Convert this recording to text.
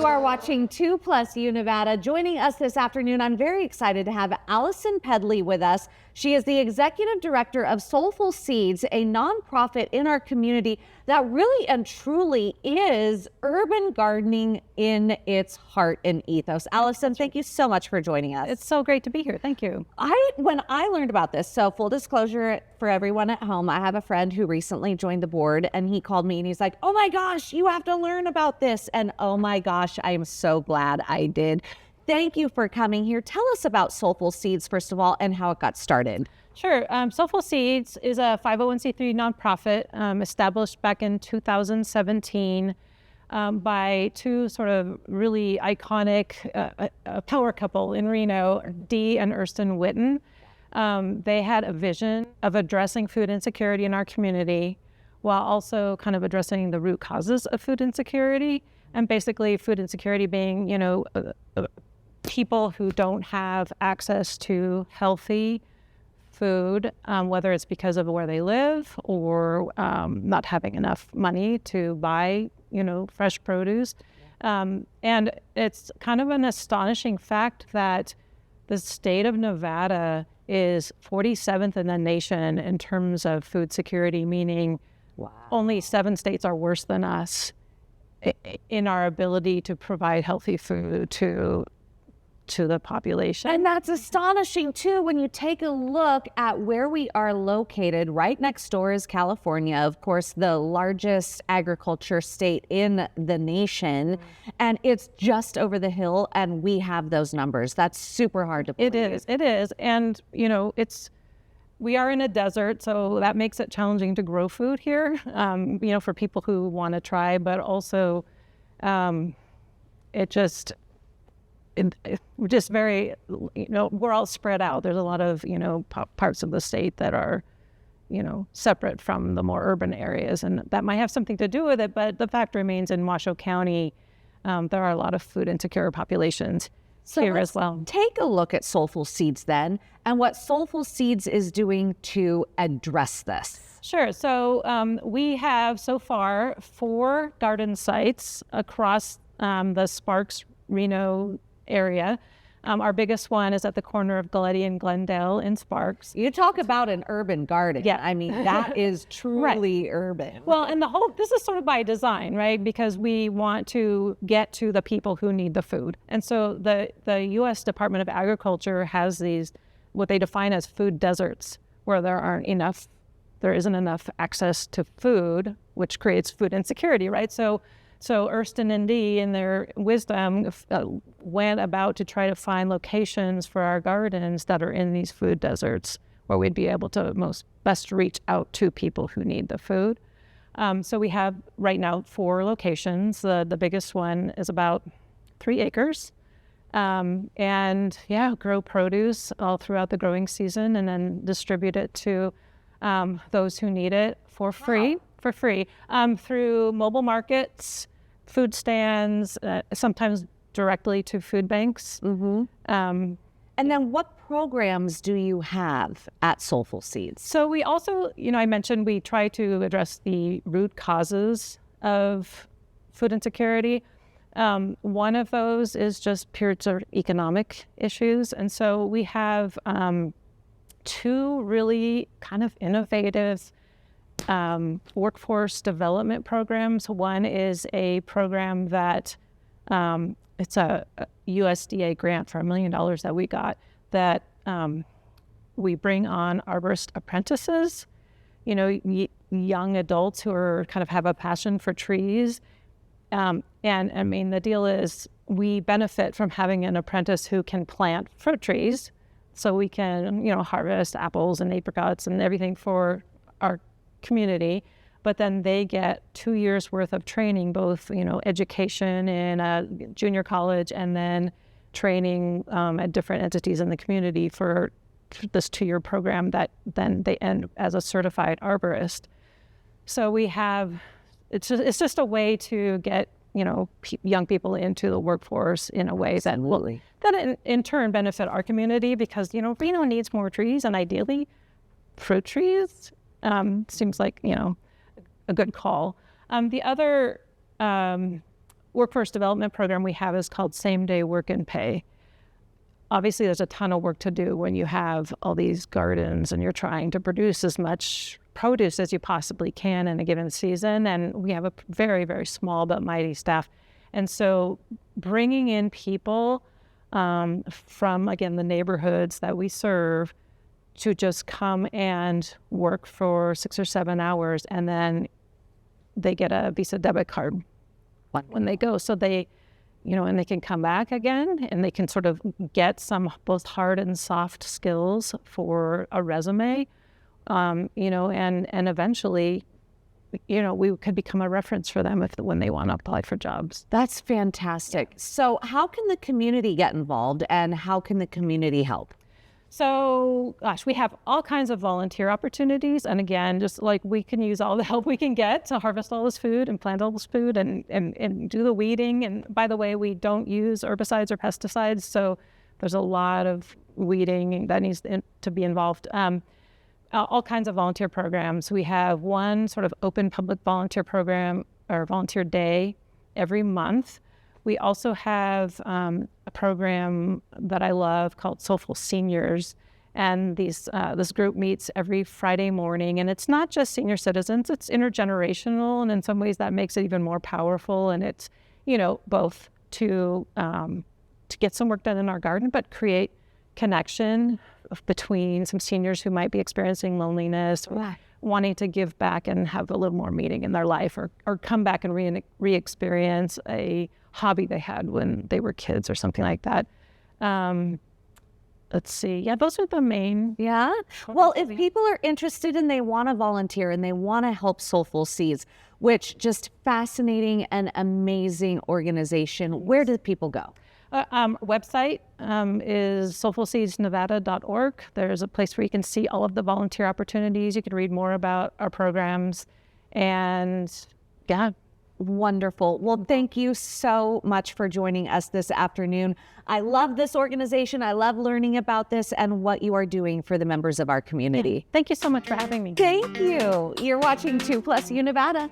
are watching 2+U Nevada. Joining us this afternoon, I'm very excited to have Allison Pedley with us. She is the Executive Director of Soulful Seeds, a nonprofit in our community that really and truly is urban gardening in its heart and ethos. Allison, thank you so much for joining us. It's so great to be here. Thank you. When I learned about this, so full disclosure for everyone at home, I have a friend who recently joined the board, and he called me and he's like, oh my gosh, you have to learn about this. And oh my gosh, I am so glad I did. Thank you for coming here. Tell us about Soulful Seeds, first of all, and how it got started. Sure. Soulful Seeds is a 501c3 nonprofit established back in 2017 by two sort of really iconic power couple in Reno, Dee and Ersten Witten. They had a vision of addressing food insecurity in our community while also kind of addressing the root causes of food insecurity. And basically food insecurity being, people who don't have access to healthy food, whether it's because of where they live or not having enough money to buy, fresh produce. And it's kind of an astonishing fact that the state of Nevada is 47th in the nation in terms of food security, meaning only 7 states are worse than us in our ability to provide healthy food to the population. And that's astonishing too when you take a look at where we are located. Right next door is California, of course, the largest agriculture state in the nation, and it's just over the hill, and we have those numbers. That's super hard to believe. It is, and we are in a desert, so that makes it challenging to grow food here, for people who want to try, but also we're just very, we're all spread out. There's a lot of, parts of the state that are, separate from the more urban areas, and that might have something to do with it, but the fact remains in Washoe County, there are a lot of food insecure populations here as well. Take a look at Soulful Seeds then, and what Soulful Seeds is doing to address this. Sure. So we have so far 4 garden sites across the Sparks, Reno area. Our biggest one is at the corner of Galletti and Glendale in Sparks. You talk about an urban garden. Yeah. I mean, that is truly urban. Well, and this is sort of by design, right? Because we want to get to the people who need the food. And so the U.S. Department of Agriculture has these, what they define as food deserts, where there isn't enough access to food, which creates food insecurity, right? So Ersten and Dee, in their wisdom, went about to try to find locations for our gardens that are in these food deserts where we'd be able to best reach out to people who need the food. So we have right now 4 locations. The biggest one is about 3 acres. And grow produce all throughout the growing season and then distribute it to those who need it for free. For free, through mobile markets, food stands, sometimes directly to food banks. Mm-hmm. And then what programs do you have at Soulful Seeds? So we also, I mentioned we try to address the root causes of food insecurity. One of those is just pure economic issues. And so we have 2 really kind of innovative workforce development programs. One is a program that it's a USDA grant for $1 million that we got that we bring on arborist apprentices, young adults who are kind of have a passion for trees. And I mean, the deal is we benefit from having an apprentice who can plant fruit trees so we can, harvest apples and apricots and everything for our community, but then they get 2 years worth of training, both education in a junior college and then training at different entities in the community for this 2-year program that then they end as a certified arborist. So we have it's just a way to get young people into the workforce in a way that in turn benefit our community, because Reno needs more trees, and ideally fruit trees. Seems like, a good call. The other workforce development program we have is called Same Day Work and Pay. Obviously, there's a ton of work to do when you have all these gardens and you're trying to produce as much produce as you possibly can in a given season. And we have a very, very small but mighty staff. And so bringing in people from, again, the neighborhoods that we serve to just come and work for 6 or 7 hours, and then they get a Visa debit card when they go. So they, and they can come back again, and they can sort of get some both hard and soft skills for a resume, and eventually, we could become a reference for them when they want to apply for jobs. That's fantastic. So how can the community get involved, and how can the community help? So, we have all kinds of volunteer opportunities. And again, just like we can use all the help we can get to harvest all this food and plant all this food and do the weeding. And by the way, we don't use herbicides or pesticides. So there's a lot of weeding that needs to be involved. All kinds of volunteer programs. We have one sort of open public volunteer program or volunteer day every month. We also have a program that I love called Soulful Seniors, and this group meets every Friday morning, and it's not just senior citizens, it's intergenerational, and in some ways that makes it even more powerful, and it's, both to get some work done in our garden, but create connection between some seniors who might be experiencing loneliness, or wanting to give back and have a little more meaning in their life, or come back and re-experience a hobby they had when they were kids or something like that. Let's see. Yeah, those are the main. Yeah. Well, if people are interested and they want to volunteer and they want to help Soulful Seeds, which just fascinating and amazing organization, where do people go? Website is soulfulseedsnevada.org. There's a place where you can see all of the volunteer opportunities. You can read more about our programs, and yeah. Wonderful. Well, thank you so much for joining us this afternoon. I love this organization. I love learning about this and what you are doing for the members of our community. Thank you so much for having me. Thank you. You're watching 2 Plus U Nevada.